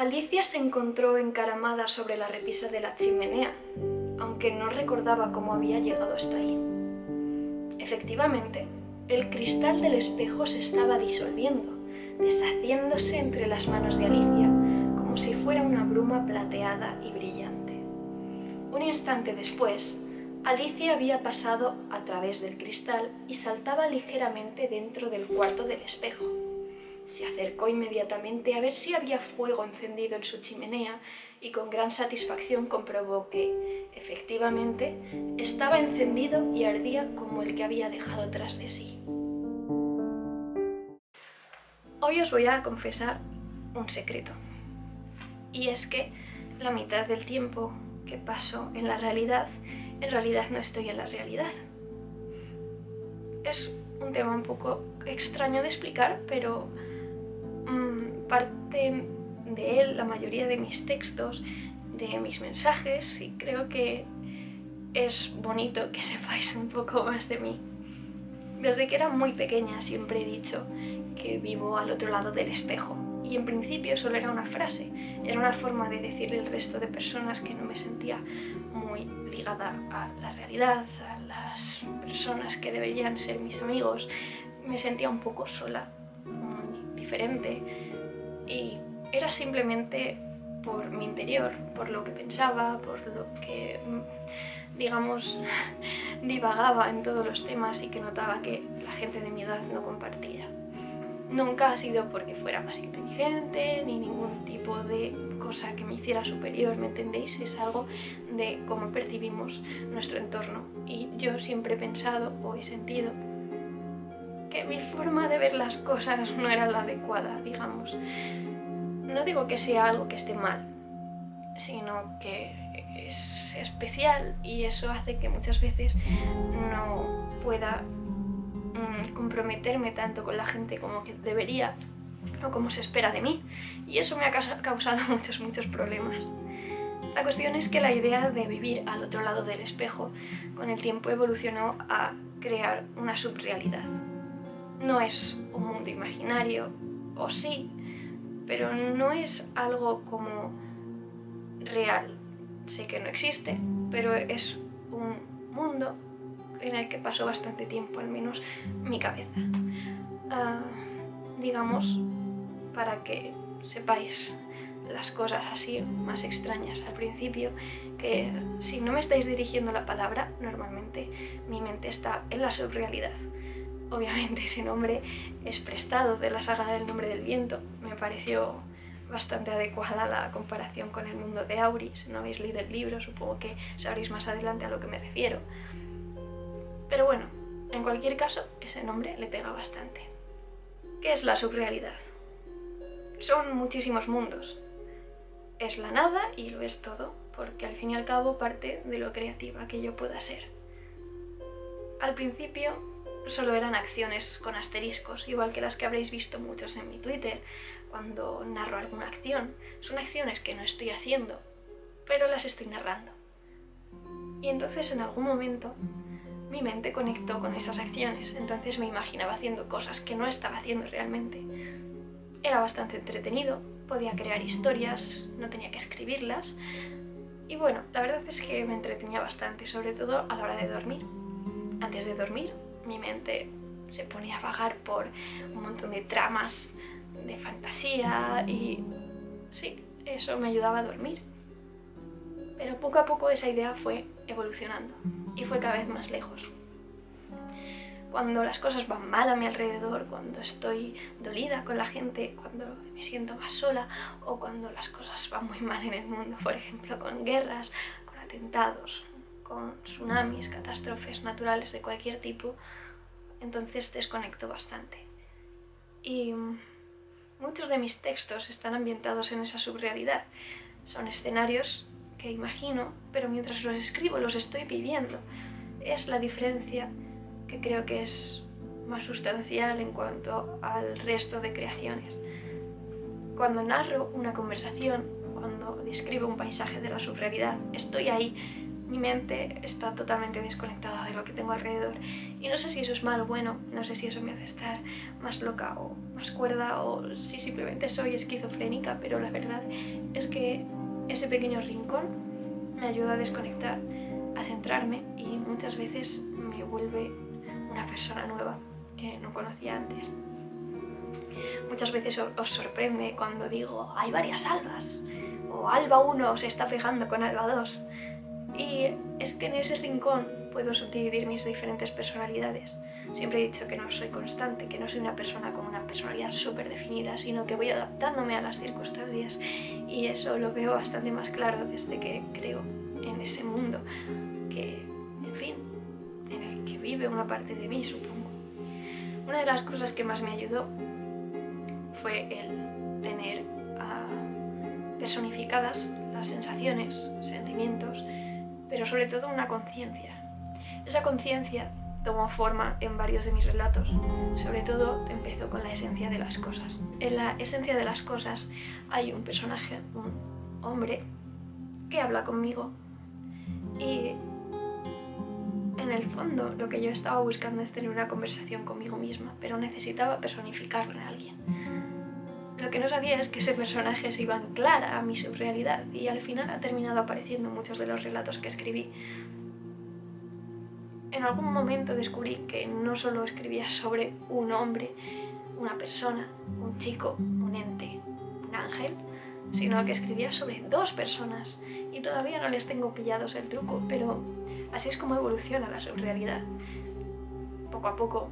Alicia se encontró encaramada sobre la repisa de la chimenea, aunque no recordaba cómo había llegado hasta ahí. Efectivamente, el cristal del espejo se estaba disolviendo, deshaciéndose entre las manos de Alicia, como si fuera una bruma plateada y brillante. Un instante después, Alicia había pasado a través del cristal y saltaba ligeramente dentro del cuarto del espejo. Se acercó inmediatamente a ver si había fuego encendido en su chimenea y con gran satisfacción comprobó que, efectivamente, estaba encendido y ardía como el que había dejado tras de sí. Hoy os voy a confesar un secreto. Y es que la mitad del tiempo que paso en realidad no estoy en la realidad. Es un tema un poco extraño de explicar, pero parte de él, la mayoría de mis textos, de mis mensajes, y creo que es bonito que sepáis un poco más de mí. Desde que era muy pequeña siempre he dicho que vivo al otro lado del espejo, y en principio solo era una frase, era una forma de decirle al resto de personas que no me sentía muy ligada a la realidad, a las personas que deberían ser mis amigos. Me sentía un poco sola, muy diferente, y era simplemente por mi interior, por lo que pensaba, por lo que, digamos, divagaba en todos los temas y que notaba que la gente de mi edad no compartía. Nunca ha sido porque fuera más inteligente, ni ningún tipo de cosa que me hiciera superior, ¿me entendéis? Es algo de cómo percibimos nuestro entorno. Y yo siempre he pensado o he sentido que mi forma de ver las cosas no era la adecuada, digamos. No digo que sea algo que esté mal, sino que es especial y eso hace que muchas veces no pueda comprometerme tanto con la gente como que debería o como se espera de mí, y eso me ha causado muchos problemas. La cuestión es que la idea de vivir al otro lado del espejo con el tiempo evolucionó a crear una subrealidad. No es un mundo imaginario, o sí, pero no es algo como real. Sé que no existe, pero es un mundo en el que paso bastante tiempo, al menos mi cabeza. Digamos, para que sepáis las cosas así más extrañas al principio, que si no me estáis dirigiendo la palabra, normalmente mi mente está en la subrealidad. Obviamente ese nombre es prestado de la saga del Nombre del Viento. Me pareció bastante adecuada la comparación con el mundo de Auri. Si no habéis leído el libro, supongo que sabréis más adelante a lo que me refiero. Pero bueno, en cualquier caso, ese nombre le pega bastante. ¿Qué es la subrealidad? Son muchísimos mundos. Es la nada y lo es todo, porque al fin y al cabo parte de lo creativa que yo pueda ser. Al principio solo eran acciones con asteriscos, igual que las que habréis visto muchos en mi Twitter, cuando narro alguna acción. Son acciones que no estoy haciendo, pero las estoy narrando. Y entonces en algún momento mi mente conectó con esas acciones, entonces me imaginaba haciendo cosas que no estaba haciendo realmente. Era bastante entretenido, podía crear historias, no tenía que escribirlas, y bueno, la verdad es que me entretenía bastante, sobre todo a la hora de dormir. Antes de dormir, mi mente se ponía a vagar por un montón de tramas de fantasía y sí, eso me ayudaba a dormir. Pero poco a poco esa idea fue evolucionando y fue cada vez más lejos. Cuando las cosas van mal a mi alrededor, cuando estoy dolida con la gente, cuando me siento más sola o cuando las cosas van muy mal en el mundo, por ejemplo con guerras, con atentados, con tsunamis, catástrofes naturales de cualquier tipo, entonces desconecto bastante. Y muchos de mis textos están ambientados en esa subrealidad. Son escenarios que imagino, pero mientras los escribo los estoy viviendo. Es la diferencia que creo que es más sustancial en cuanto al resto de creaciones. Cuando narro una conversación, cuando describo un paisaje de la subrealidad, estoy ahí, mi mente está totalmente desconectada de lo que tengo alrededor. Y no sé si eso es malo o bueno, no sé si eso me hace estar más loca o más cuerda, o si simplemente soy esquizofrénica, pero la verdad es que ese pequeño rincón me ayuda a desconectar, a centrarme, y muchas veces me vuelve una persona nueva que no conocía antes. Muchas veces os sorprende cuando digo hay varias Albas, o Alba 1 se está pegando con Alba 2, y es que en ese rincón puedo subdividir mis diferentes personalidades. Siempre he dicho que no soy constante, que no soy una persona con una personalidad súper definida, sino que voy adaptándome a las circunstancias, y eso lo veo bastante más claro desde que creo en ese mundo que, en fin, en el que vive una parte de mí, supongo. Una de las cosas que más me ayudó fue el tener personificadas las sensaciones, sentimientos, pero sobre todo una conciencia. Esa conciencia tomó forma en varios de mis relatos. Sobre todo empezó con la esencia de las cosas. En la esencia de las cosas hay un personaje, un hombre, que habla conmigo, y en el fondo lo que yo estaba buscando es tener una conversación conmigo misma, pero necesitaba personificarlo en alguien. Lo que no sabía es que ese personaje se iba a anclar a mi subrealidad, y al final ha terminado apareciendo en muchos de los relatos que escribí. En algún momento descubrí que no solo escribía sobre un hombre, una persona, un chico, un ente, un ángel, sino que escribía sobre dos personas, y todavía no les tengo pillados el truco, pero así es como evoluciona la subrealidad. Poco a poco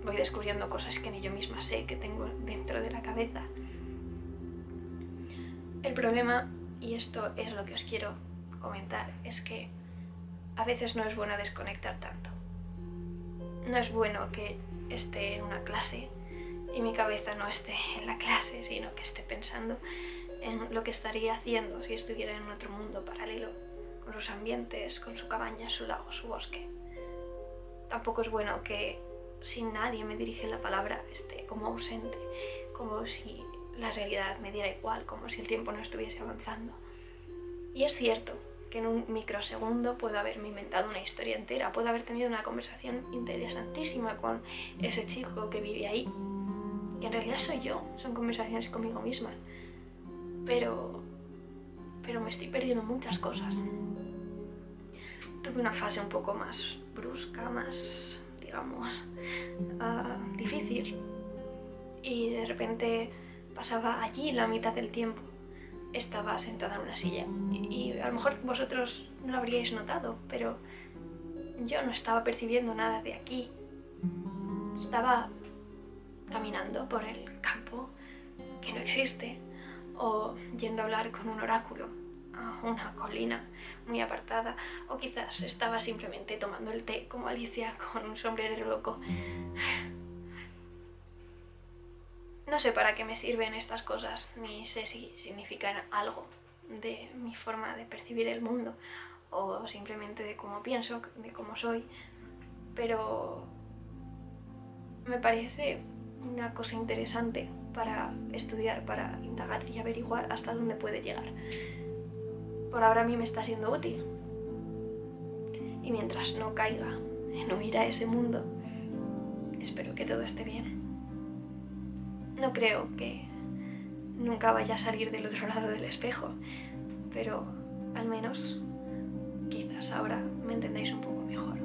voy descubriendo cosas que ni yo misma sé que tengo dentro de la cabeza. El problema, y esto es lo que os quiero comentar, es que a veces no es bueno desconectar tanto. No es bueno que esté en una clase y mi cabeza no esté en la clase, sino que esté pensando en lo que estaría haciendo si estuviera en otro mundo paralelo, con sus ambientes, con su cabaña, su lago, su bosque. Tampoco es bueno que si nadie me dirige la palabra esté como ausente, como si la realidad me diera igual, como si el tiempo no estuviese avanzando. Y es cierto que en un microsegundo puedo haberme inventado una historia entera, puedo haber tenido una conversación interesantísima con ese chico que vive ahí, que en realidad soy yo, son conversaciones conmigo misma, pero me estoy perdiendo muchas cosas. Tuve una fase un poco más brusca, más, digamos, difícil, y de repente pasaba allí la mitad del tiempo. Estaba sentada en una silla y a lo mejor vosotros no lo habríais notado, pero yo no estaba percibiendo nada de aquí. Estaba caminando por el campo que no existe, o yendo a hablar con un oráculo a una colina muy apartada, o quizás estaba simplemente tomando el té como Alicia con un sombrero loco. No sé para qué me sirven estas cosas, ni sé si significan algo de mi forma de percibir el mundo, o simplemente de cómo pienso, de cómo soy, pero me parece una cosa interesante para estudiar, para indagar y averiguar hasta dónde puede llegar. Por ahora a mí me está siendo útil, y mientras no caiga en huir a ese mundo, espero que todo esté bien. No creo que nunca vaya a salir del otro lado del espejo, pero al menos quizás ahora me entendáis un poco mejor.